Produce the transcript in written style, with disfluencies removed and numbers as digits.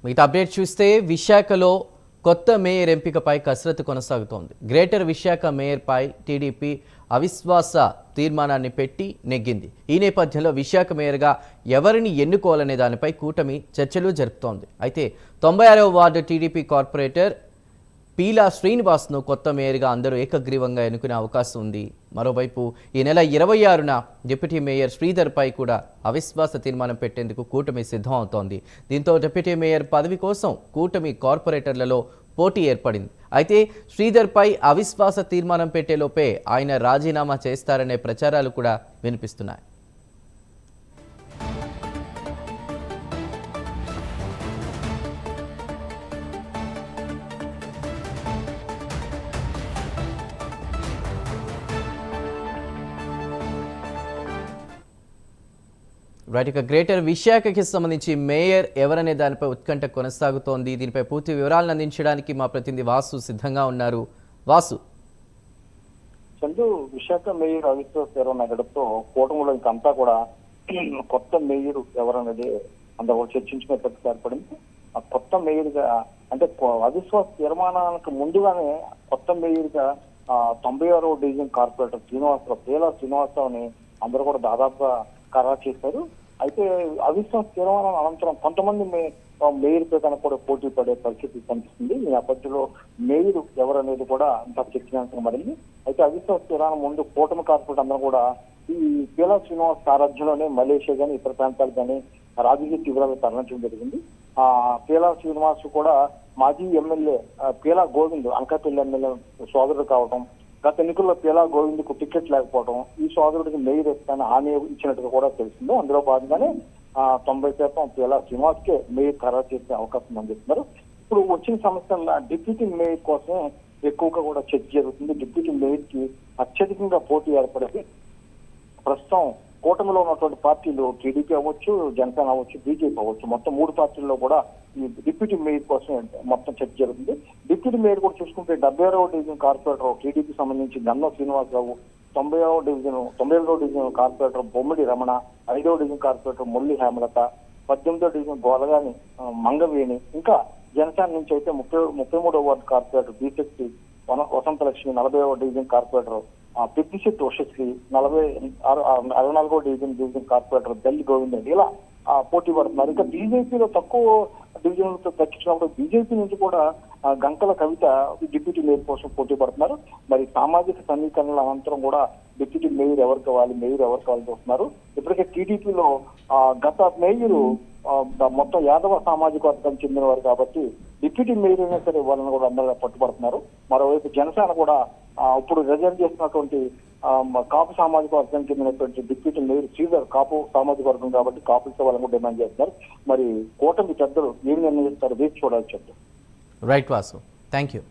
మిగతా అప్డేట్ చూస్తే విశాఖలో కొత్త మేయర్ ఎంపికపై కసరత్తు కొనసాగుతోంది. గ్రేటర్ విశాఖ మేయర్పై టీడీపీ అవిశ్వాస తీర్మానాన్ని పెట్టి నెగ్గింది. ఈ నేపథ్యంలో విశాఖ మేయర్గా ఎవరిని ఎన్నుకోవాలనే దానిపై కూటమి చర్చలు జరుపుతోంది. అయితే 96వ వార్డు టీడీపీ కార్పొరేటర్ పీలా శ్రీనివాస్ను కొత్త మేయర్గా అందరూ ఏకగ్రీవంగా ఎన్నుకునే అవకాశం ఉంది. మరోవైపు ఈ నెల 26న డిప్యూటీ మేయర్ శ్రీధర్పై కూడా అవిశ్వాస తీర్మానం పెట్టేందుకు కూటమి సిద్ధం అవుతోంది. దీంతో డిప్యూటీ మేయర్ పదవి కోసం కూటమి కార్పొరేటర్లలో పోటీ ఏర్పడింది. అయితే శ్రీధర్పై అవిశ్వాస తీర్మానం పెట్టేలోపే ఆయన రాజీనామా చేస్తారనే ప్రచారాలు కూడా వినిపిస్తున్నాయి. రైట్, ఇక గ్రేటర్ విశాఖకి సంబంధించి మేయర్ ఎవరనే దానిపై ఉత్కంఠ కొనసాగుతోంది. దీనిపై పూర్తి వివరాలను అందించడానికి మా ప్రతినిధి వాసు సిద్ధంగా ఉన్నారు. వాసు, చందు, విశాఖ మేయర్ అవిశ్వాస తీర్మానం నగడంతో కూటమిలో ఇంకంతా కూడా కొత్త మేయర్ ఎవరనేది అందరూ కూడా చర్చించుకునే పరిస్థితి ఏర్పడింది. ఆ కొత్త మేయర్ గా అంటే అవిశ్వాస తీర్మానానికి ముందుగానే కొత్త మేయర్ గా 96వ డివిజన్ కార్పొరేటర్ పీలా శ్రీనివాసరావుని అందరూ కూడా దాదాపుగా ఖరారు చేశారు. అయితే అవిశ్వాస తీర్మానం అనంతరం కొంతమంది మేయర్ పైన కూడా పోటీ పడే పరిస్థితి కనిపిస్తుంది. ఈ నేపథ్యంలో మేయర్ ఎవరనేది కూడా ఇంకా చర్చనీయాంశంగా మారింది. అయితే అవిశ్వాస తీర్మానం ముందు కూటమి కార్పొరేట్ అందరూ కూడా ఈ పీలా శ్రీనివాస్ సారథ్యంలోనే మలేషియా కానీ ఇతర ప్రాంతాలు కానీ రాజకీయ తీవ్రంగా తరలించడం జరిగింది. పీలా శ్రీనివాస్ కూడా మాజీ ఎమ్మెల్యే పీలా గోవింద్ అనకాపల్లి ఎమ్మెల్యే సోదరుడు కావడం, గత ఎన్నికల్లో పీలా గోవింద్ కు టికెట్ లేకపోవడం, ఈ సోదరుడికి మేయర్ ఇస్తాను హామీ ఇచ్చినట్టుగా కూడా తెలిసింది. అందులో భాగంగానే 90% పీలా శ్రీనివాస్ కే మేయర్ ఖరారు చేసే అవకాశం ఉందని చెప్తున్నారు. ఇప్పుడు వచ్చిన సమస్య డిప్యూటీ మేయర్ కోసమే ఎక్కువగా కూడా చర్చ జరుగుతుంది. డిప్యూటీ మేయర్ కి అత్యధికంగా పోటీ ఏర్పడింది. ప్రస్తుతం కూటమిలో ఉన్నటువంటి పార్టీలు టీడీపీ అవ్వచ్చు, జనసేన అవ్వచ్చు, బీజేపీ అవ్వచ్చు, మొత్తం 3 పార్టీల్లో కూడా ఈ డిప్యూటీ మేయర్ కోసం మొత్తం చర్చ జరుగుతుంది. డిప్యూటీ మేయర్ కూడా చూసుకుంటే 76వ డివిజన్ కార్పొరేటర్ టీడీపీ సంబంధించి గన్నో శ్రీనివాసరావు, 90వ డివిజన్ కార్పొరేటర్ బొమ్మిడి రమణ, 5వ డివిజన్ కార్పొరేటర్ మురళి హేమలత, 18వ డివిజన్ గోలగాని మంగవేణి, ఇంకా జనసేన నుంచి అయితే 33వ వార్డు కార్పొరేటర్ బీశక్తి వసంతలక్ష్మి, 40వ డివిజన్ కార్పొరేటర్ పెద్దిశెట్టి ఉషశ్రీ, 64వ డివిజన్ కార్పొరేటర్ దల్లి గోవింద్ ఇలా పోటీ పడుతున్నారు. ఇంకా బీజేపీలో తక్కువ డివిజన్లతో దక్కించినప్పుడు బీజేపీ నుంచి కూడా గంటల కవిత డిప్యూటీ మేయర్ కోసం పోటీ పడుతున్నారు. మరి సామాజిక సమీకరణల అనంతరం కూడా డిప్యూటీ మేయర్ ఎవరు కావాలి చూస్తున్నారు. ఇప్పటికే టీడీపీలో గత మేయర్ మొత్తం యాదవ సామాజిక వర్గానికి చెందిన వారు కాబట్టి డిప్యూటీ మేయర్ అయినా సరే వాళ్ళని కూడా అందరూ పట్టుబడుతున్నారు. మరోవైపు జనసేన కూడా ఇప్పుడు రిజైన్ చేసినటువంటి కాపు సామాజిక వర్గానికి చెందినటువంటి డిప్యూటీ మేయర్ శ్రీధర్ కాపు సామాజిక వర్గం కాబట్టి కాపులతో వాళ్ళని కూడా డిమాండ్ చేస్తున్నారు. మరి కూటమి పెద్దలు ఏమి నిర్ణయిస్తారు వేచి చూడాల్సి చెప్తారు. Right Vasu, thank you.